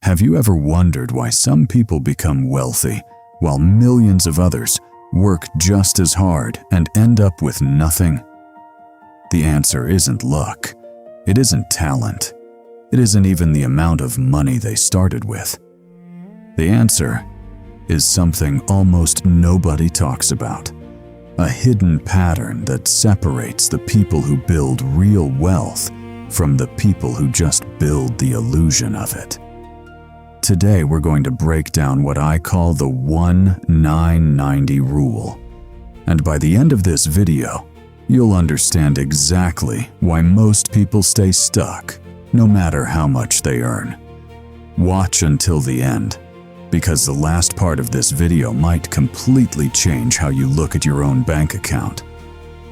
Have you ever wondered why some people become wealthy while millions of others work just as hard and end up with nothing? The answer isn't luck. It isn't talent. It isn't even the amount of money they started with. The answer is something almost nobody talks about. A hidden pattern that separates the people who build real wealth from the people who just build the illusion of it. Today we're going to break down what I call the 1-9-90 rule. And by the end of this video, you'll understand exactly why most people stay stuck, no matter how much they earn. Watch until the end, because the last part of this video might completely change how you look at your own bank account.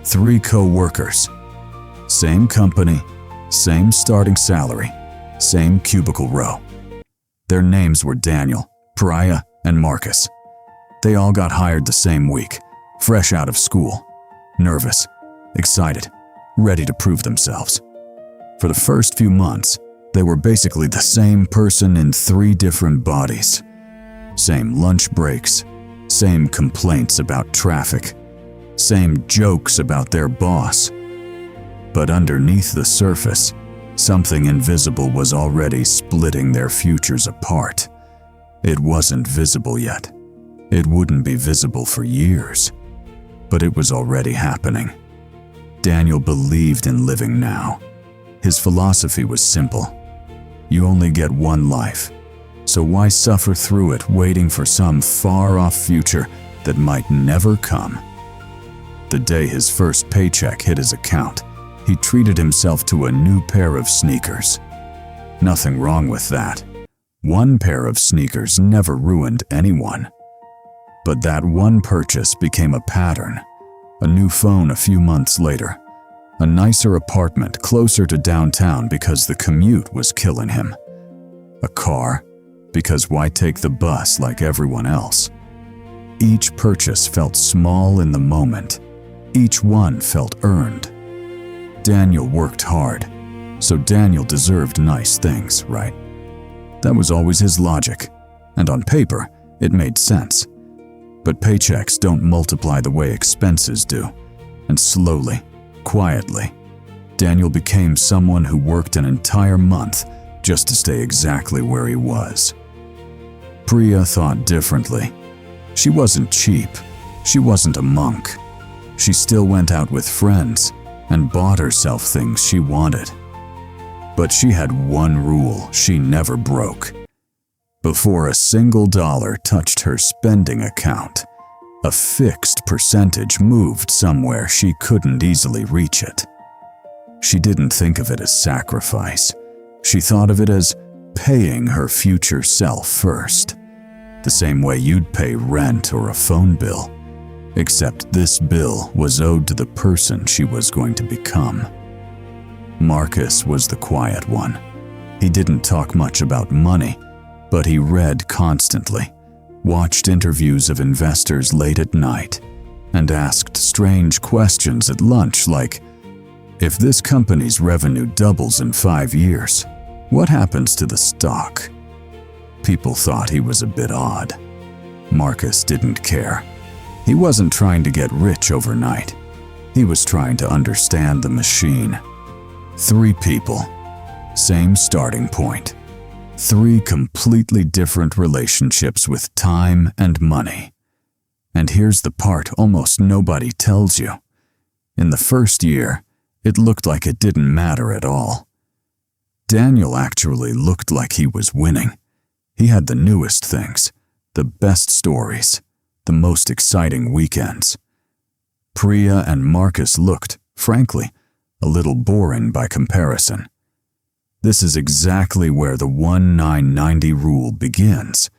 3 co-workers. Same company, same starting salary, same cubicle row. Their names were Daniel, Priya, and Marcus. They all got hired the same week, fresh out of school, nervous, excited, ready to prove themselves. For the first few months, they were basically the same person in 3 different bodies. Same lunch breaks, same complaints about traffic, same jokes about their boss. But underneath the surface, something invisible was already splitting their futures apart. It wasn't visible yet. It wouldn't be visible for years. But it was already happening. Daniel believed in living now. His philosophy was simple. You only get one life, so why suffer through it waiting for some far-off future that might never come? The day his first paycheck hit his account, he treated himself to a new pair of sneakers. Nothing wrong with that. One pair of sneakers never ruined anyone. But that one purchase became a pattern. A new phone a few months later. A nicer apartment closer to downtown because the commute was killing him. A car, because why take the bus like everyone else? Each purchase felt small in the moment. Each one felt earned. Daniel worked hard, so Daniel deserved nice things, right? That was always his logic, and on paper, it made sense. But paychecks don't multiply the way expenses do, and slowly, quietly, Daniel became someone who worked an entire month just to stay exactly where he was. Priya thought differently. She wasn't cheap. She wasn't a monk. She still went out with friends and bought herself things she wanted. But she had one rule she never broke. Before a single dollar touched her spending account, a fixed percentage moved somewhere she couldn't easily reach it. She didn't think of it as sacrifice. She thought of it as paying her future self first, the same way you'd pay rent or a phone bill, except this bill was owed to the person she was going to become. Marcus was the quiet one. He didn't talk much about money, but he read constantly, watched interviews of investors late at night, and asked strange questions at lunch like, if this company's revenue doubles in 5 years, what happens to the stock? People thought he was a bit odd. Marcus didn't care. He wasn't trying to get rich overnight. He was trying to understand the machine. 3 people, same starting point. 3 completely different relationships with time and money. And here's the part almost nobody tells you. In the first year, it looked like it didn't matter at all. Daniel actually looked like he was winning. He had the newest things, the best stories, the most exciting weekends. Priya and Marcus looked, frankly, a little boring by comparison. This is exactly where the 1-9-90 rule begins,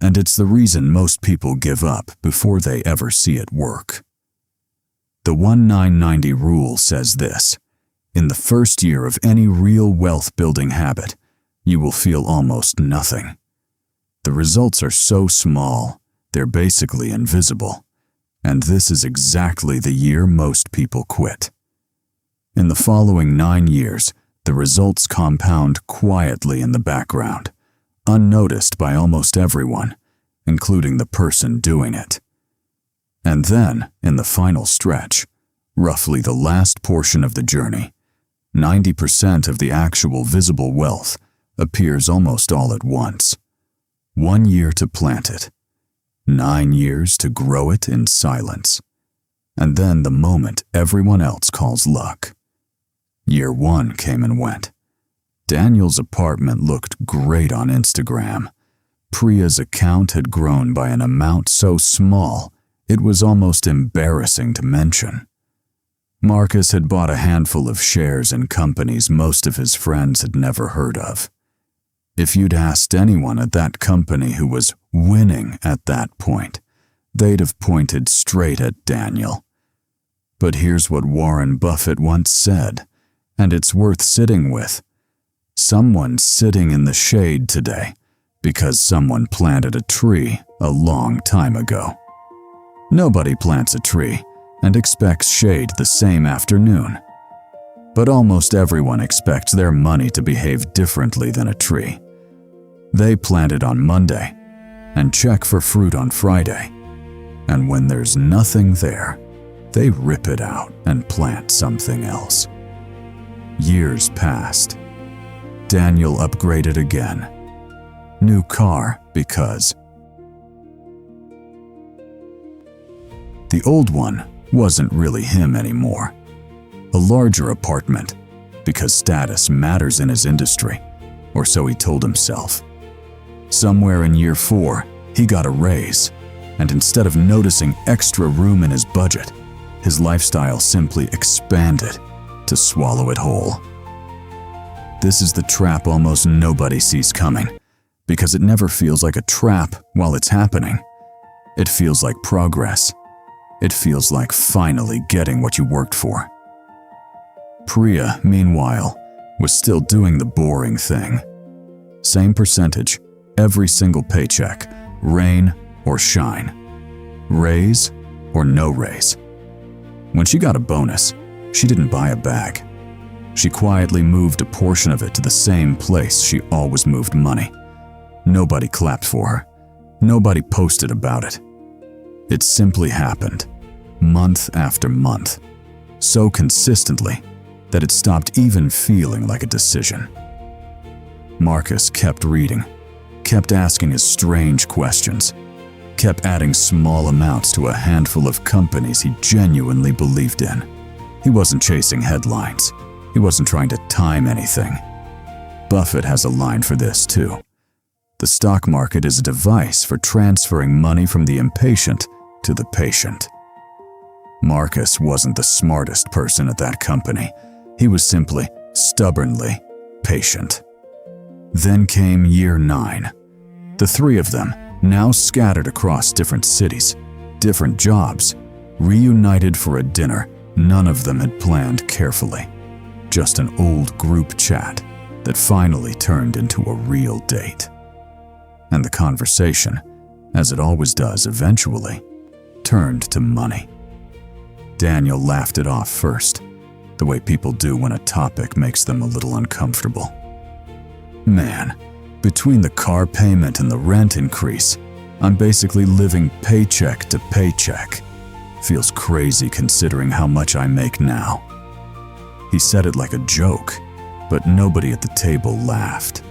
and it's the reason most people give up before they ever see it work. The 1-9-90 rule says this: in the first year of any real wealth-building habit, you will feel almost nothing. The results are so small, they're basically invisible, and this is exactly the year most people quit. In the following 9 years, the results compound quietly in the background, unnoticed by almost everyone, including the person doing it. And then, in the final stretch, roughly the last portion of the journey, 90% of the actual visible wealth appears almost all at once. 1 year to plant it, 9 years to grow it in silence, and then the moment everyone else calls luck. Year 1 came and went. Daniel's apartment looked great on Instagram. Priya's account had grown by an amount so small it was almost embarrassing to mention. Marcus had bought a handful of shares in companies most of his friends had never heard of. If you'd asked anyone at that company who was winning at that point, they'd have pointed straight at Daniel. But here's what Warren Buffett once said, and it's worth sitting with. Someone's sitting in the shade today because someone planted a tree a long time ago. Nobody plants a tree and expects shade the same afternoon. But almost everyone expects their money to behave differently than a tree. They plant it on Monday and check for fruit on Friday. And when there's nothing there, they rip it out and plant something else. Years passed. Daniel upgraded again. New car because the old one wasn't really him anymore. A larger apartment because status matters in his industry, or so he told himself. Somewhere in year 4, he got a raise, and instead of noticing extra room in his budget, his lifestyle simply expanded to swallow it whole. This is the trap almost nobody sees coming, because it never feels like a trap while it's happening. It feels like progress. It feels like finally getting what you worked for. Priya, meanwhile, was still doing the boring thing. Same percentage, every single paycheck, rain or shine, raise or no raise. When she got a bonus, she didn't buy a bag. She quietly moved a portion of it to the same place she always moved money. Nobody clapped for her. Nobody posted about it. It simply happened, month after month, so consistently that it stopped even feeling like a decision. Marcus kept reading, kept asking his strange questions, kept adding small amounts to a handful of companies he genuinely believed in. He wasn't chasing headlines. He wasn't trying to time anything. Buffett has a line for this too. The stock market is a device for transferring money from the impatient to the patient. Marcus wasn't the smartest person at that company. He was simply stubbornly patient. Then came year 9. The 3 of them, now scattered across different cities, different jobs, reunited for a dinner none of them had planned carefully. Just an old group chat that finally turned into a real date. And the conversation, as it always does eventually, turned to money. Daniel laughed it off first, the way people do when a topic makes them a little uncomfortable. Man, between the car payment and the rent increase, I'm basically living paycheck to paycheck. Feels crazy considering how much I make now. He said it like a joke, but nobody at the table laughed.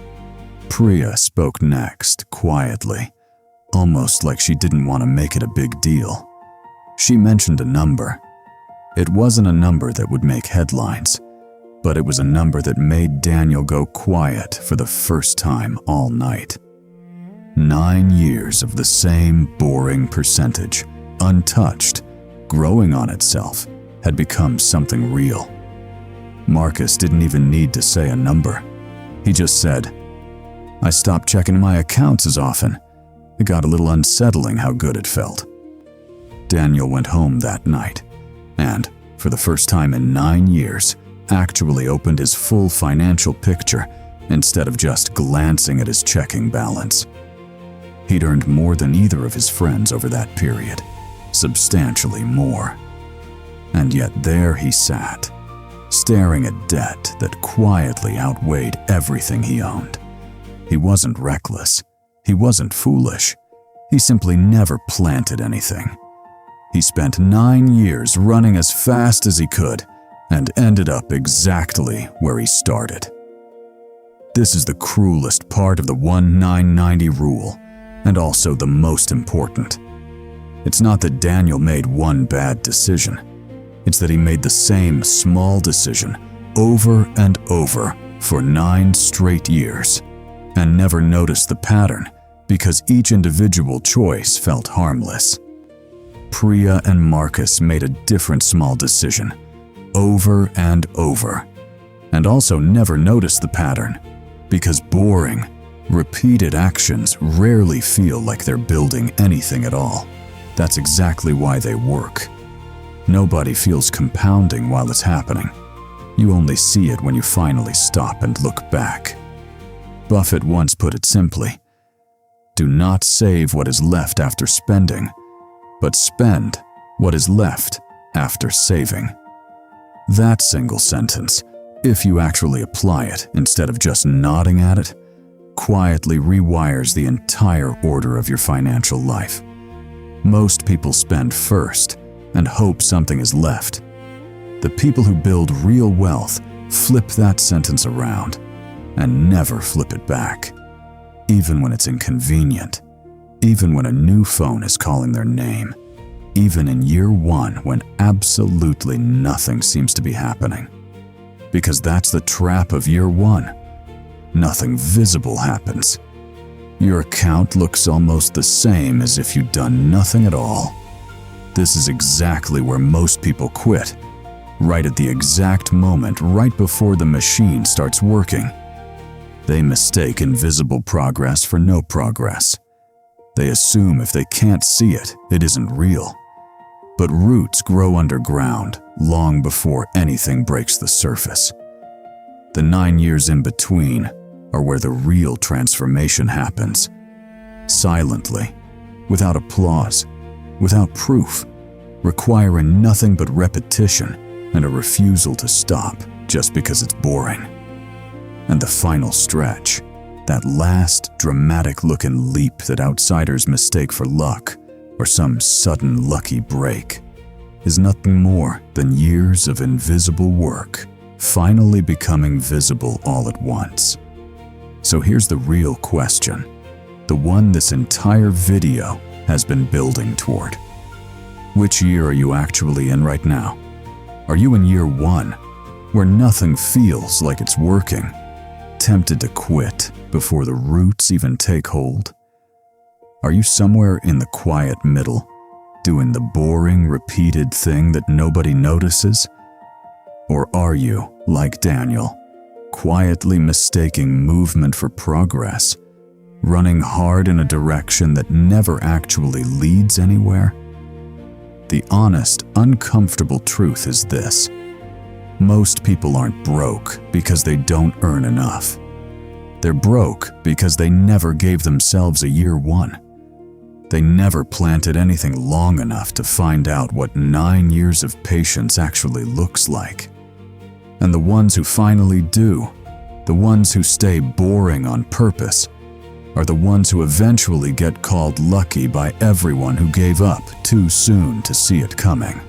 Priya spoke next, quietly, almost like she didn't want to make it a big deal. She mentioned a number. It wasn't a number that would make headlines, but it was a number that made Daniel go quiet for the first time all night. 9 years of the same boring percentage, untouched, growing on itself, had become something real. Marcus didn't even need to say a number. He just said, "I stopped checking my accounts as often. It got a little unsettling how good it felt." Daniel went home that night and, for the first time in 9 years, actually opened his full financial picture instead of just glancing at his checking balance. He'd earned more than either of his friends over that period, substantially more. And yet there he sat, staring at debt that quietly outweighed everything he owned. He wasn't reckless. He wasn't foolish. He simply never planted anything. He spent 9 years running as fast as he could and ended up exactly where he started. This is the cruelest part of the 1-9-90 rule, and also the most important. It's not that Daniel made one bad decision. It's that he made the same small decision over and over for 9 straight years, and never noticed the pattern because each individual choice felt harmless. Priya and Marcus made a different small decision over and over, and also never noticed the pattern because boring, repeated actions rarely feel like they're building anything at all. That's exactly why they work. Nobody feels compounding while it's happening. You only see it when you finally stop and look back. Buffett once put it simply, "Do not save what is left after spending, but spend what is left after saving." That single sentence, if you actually apply it instead of just nodding at it, quietly rewires the entire order of your financial life. Most people spend first and hope something is left. The people who build real wealth flip that sentence around and never flip it back, even when it's inconvenient, even when a new phone is calling their name, even in year 1 when absolutely nothing seems to be happening. Because that's the trap of year 1. Nothing visible happens. Your account looks almost the same as if you'd done nothing at all. This is exactly where most people quit, right at the exact moment right before the machine starts working. They mistake invisible progress for no progress. They assume if they can't see it, it isn't real. But roots grow underground long before anything breaks the surface. The 9 years in between are where the real transformation happens. Silently, without applause, without proof, requiring nothing but repetition and a refusal to stop just because it's boring. And the final stretch, that last dramatic-looking leap that outsiders mistake for luck or some sudden lucky break, is nothing more than years of invisible work finally becoming visible all at once. So here's the real question, the one this entire video has been building toward. Which year are you actually in right now? Are you in year 1, where nothing feels like it's working, tempted to quit before the roots even take hold? Are you somewhere in the quiet middle, doing the boring, repeated thing that nobody notices? Or are you, like Daniel, quietly mistaking movement for progress, running hard in a direction that never actually leads anywhere? The honest, uncomfortable truth is this: most people aren't broke because they don't earn enough. They're broke because they never gave themselves a year 1. They never planted anything long enough to find out what 9 years of patience actually looks like. And the ones who finally do, the ones who stay boring on purpose, are the ones who eventually get called lucky by everyone who gave up too soon to see it coming.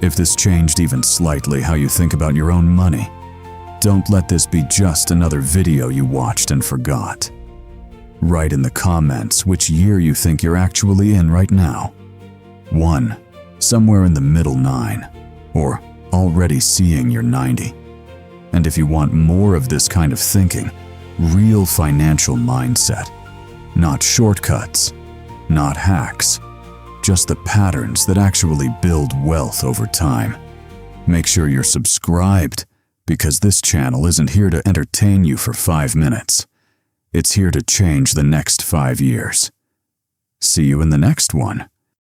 If this changed even slightly how you think about your own money, don't let this be just another video you watched and forgot. Write in the comments which year you think you're actually in right now. 1, somewhere in the middle 9, or already seeing your 90. And if you want more of this kind of thinking, real financial mindset, not shortcuts, not hacks, just the patterns that actually build wealth over time, make sure you're subscribed, because this channel isn't here to entertain you for 5 minutes. It's here to change the next 5 years. See you in the next one.